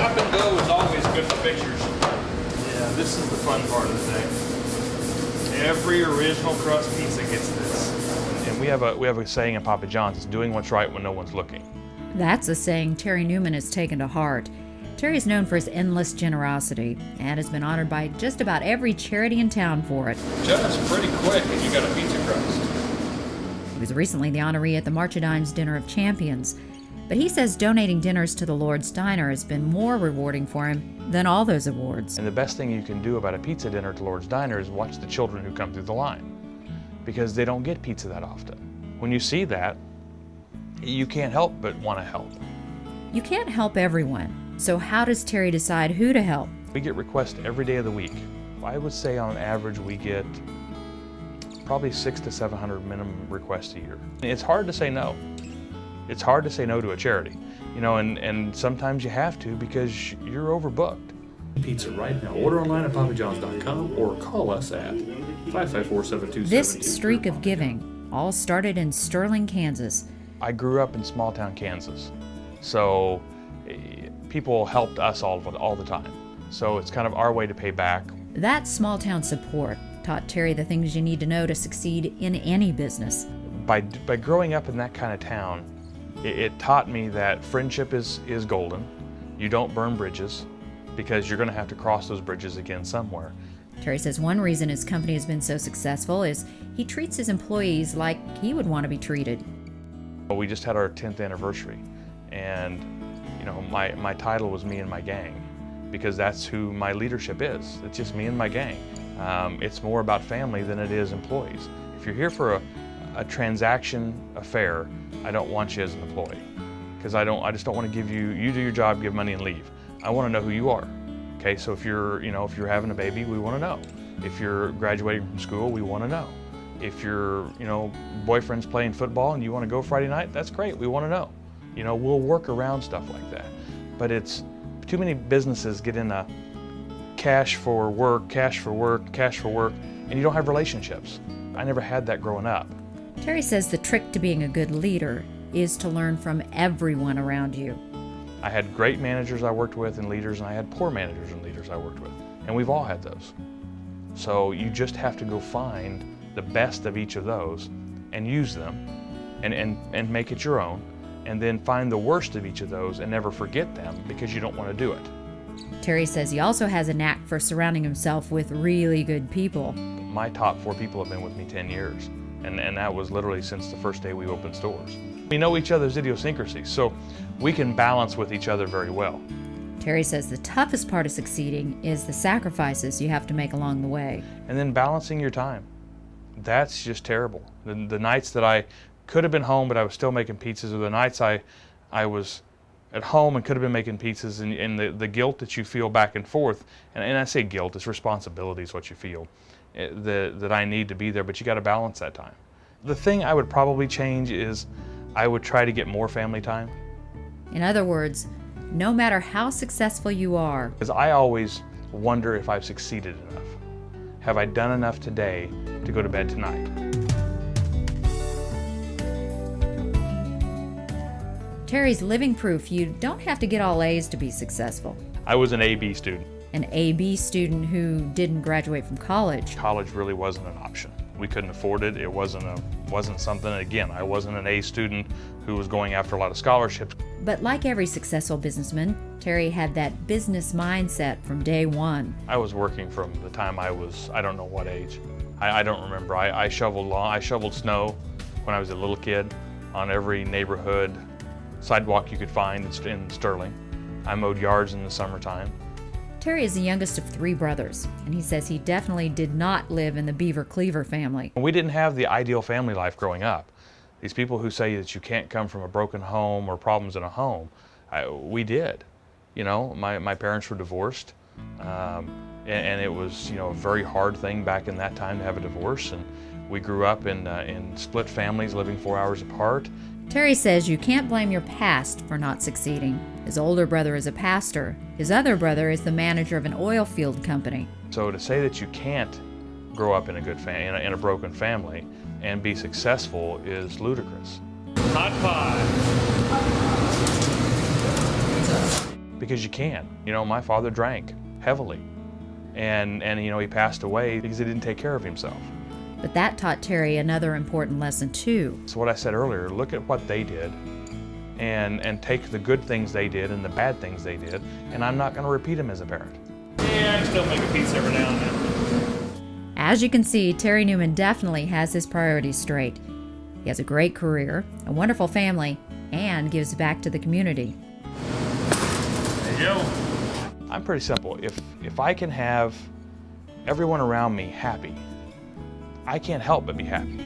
Stop and go is always good for pictures. Yeah, this is the fun part of the day. Every original crust pizza gets this. And we have a saying in Papa John's, it's doing what's right when no one's looking. That's a saying Terry Newman has taken to heart. Terry is known for his endless generosity and has been honored by just about every charity in town for it. Just pretty quick and you got a pizza crust. He was recently the honoree at the March of Dimes Dinner of Champions, but he says donating dinners to the Lord's Diner has been more rewarding for him than all those awards. And the best thing you can do about a pizza dinner at Lord's Diner is watch the children who come through the line, because they don't get pizza that often. When you see that, you can't help but want to help. You can't help everyone, so how does Terry decide who to help? We get requests every day of the week. I would say on average we get probably 600 to 700 minimum requests a year. It's hard to say no. It's hard to say no to a charity, you know, and sometimes you have to because you're overbooked. Pizza right now. Order online at papajohns.com or call us at 554-7272. This streak of giving all started in Sterling, Kansas. I grew up in small town Kansas, so people helped us all the time. So it's kind of our way to pay back. That small town support taught Terry the things you need to know to succeed in any business. By growing up in that kind of town, it taught me that friendship is golden. You don't burn bridges because you're going to have to cross those bridges again somewhere. Terry says one reason his company has been so successful is he treats his employees like he would want to be treated. We just had our 10th anniversary, and you know, my title was Me and My Gang, because that's who my leadership is. It's just me and my gang. It's more about family than it is employees. If you're here for a transaction affair, I don't want you as an employee, because I just don't want to give you do your job, give money and leave. I want to know who you are. Okay, so if you're having a baby, we want to know. If you're graduating from school, we want to know. If your boyfriend's playing football and you want to go Friday night, that's great. We want to know. We'll work around stuff like that. But it's too many businesses get in a cash for work, and you don't have relationships. I never had that growing up. Terry says the trick to being a good leader is to learn from everyone around you. I had great managers I worked with and leaders, and I had poor managers and leaders I worked with. And we've all had those. So you just have to go find the best of each of those and use them and make it your own, and then find the worst of each of those and never forget them because you don't want to do it. Terry says he also has a knack for surrounding himself with really good people. My top 4 people have been with me 10 years, and that was literally since the first day we opened stores. We know each other's idiosyncrasies, so we can balance with each other very well. Terry says the toughest part of succeeding is the sacrifices you have to make along the way. And then balancing your time. That's just terrible. The nights that I could have been home but I was still making pizzas, or the nights I was at home and could have been making pizzas, and the guilt that you feel back and forth, and I say guilt, it's responsibility is what you feel, that I need to be there, but you got to balance that time. The thing I would probably change is I would try to get more family time. In other words, no matter how successful you are, Because I always wonder if I've succeeded enough. Have I done enough today to go to bed tonight? Terry's living proof you don't have to get all A's to be successful. I was an A-B student. An A-B student who didn't graduate from college. College really wasn't an option. We couldn't afford it. It wasn't something. Again, I wasn't an A student who was going after a lot of scholarships. But like every successful businessman, Terry had that business mindset from day one. I was working from the time I was, I don't know what age. I don't remember. I shoveled snow when I was a little kid on every neighborhood sidewalk you could find in Sterling. I mowed yards in the summertime. Terry is the youngest of 3 brothers, and he says he definitely did not live in the Beaver Cleaver family. We didn't have the ideal family life growing up. These people who say that you can't come from a broken home or problems in a home, we did. My parents were divorced, and it was a very hard thing back in that time to have a divorce, and we grew up in split families living 4 hours apart. Terry says you can't blame your past for not succeeding. His older brother is a pastor. His other brother is the manager of an oil field company. So to say that you can't grow up in a broken family and be successful is ludicrous. Hot 5. because you can. You know, my father drank heavily, and you know, he passed away because he didn't take care of himself. But that taught Terry another important lesson too. So what I said earlier, look at what they did and take the good things they did and the bad things they did, and I'm not going to repeat them as a parent. Yeah, I still make a pizza every now and then. As you can see, Terry Newman definitely has his priorities straight. He has a great career, a wonderful family, and gives back to the community. There you go. I'm pretty simple. If I can have everyone around me happy, I can't help but be happy.